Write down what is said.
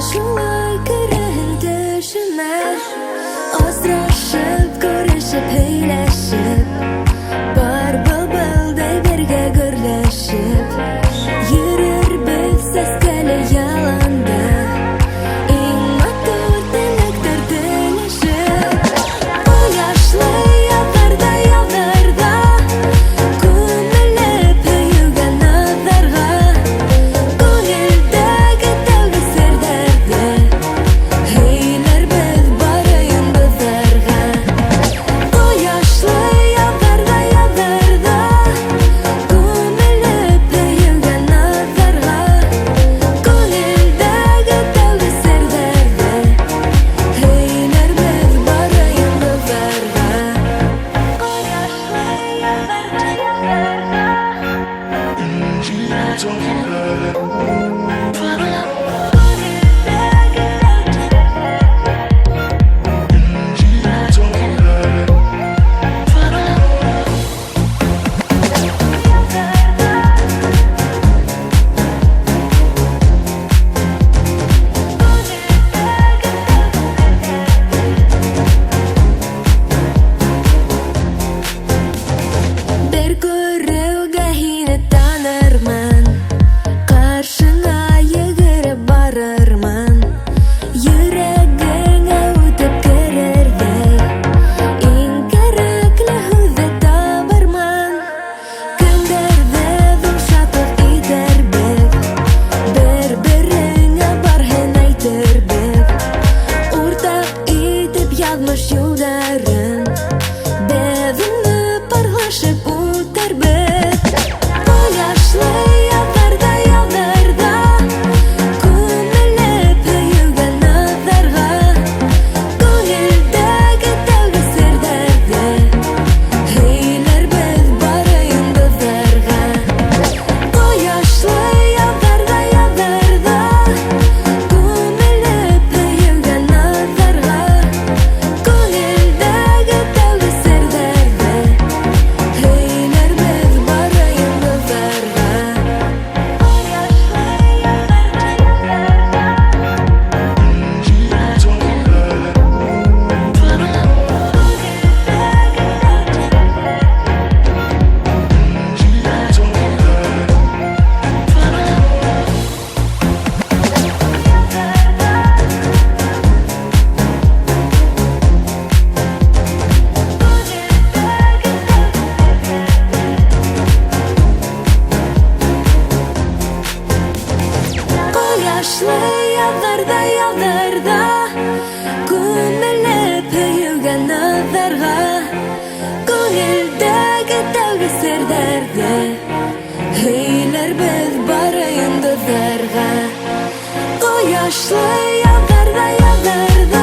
Şolay körüntüşüme Azraşıp, görüşüp, heyleşip Bar bıl-bılday birge gürleşip Yürür biz seskeli yalanda İn matur dilektir dilişip Bu yaşlı yallarda Kümülüp hüyügen nazarga Gönüldeki tevgi sirderdi Heyler biz barayın bizlerga Bu yaşlı yallarda Kümülüp hüyügen nazarga Gönüldeki tevgi sirderdi Heyler biz barayın bizlerga Bu yaşlı Bir görüge yine tanırman Karşına yürüp barırman Yüreğine ötüp kererdi İnkerekli hüzü tabırman Günderde yumşatıp gider bek Birbirine barhen aytır bek Ortak itip yazmış yolların Bezini parlaşıp utar bek Bu yaşlı yallarda Kümülüp hüyügen nazarga Gönüldeki tevgi sirderdi Heyler biz barayın bizlerga Bu yaşlı yallarda Kümülüp hüyügen nazarga Gönüldeki tevgi sirderdi Heyler biz barayın bizlerga Bu yaşlı Bu yaşlı yallarda Kümülüp hüyügen nazarga Gönüldeki tevgi sirderdi Heyler biz barayın bizlerga Bu yaşlı yallarda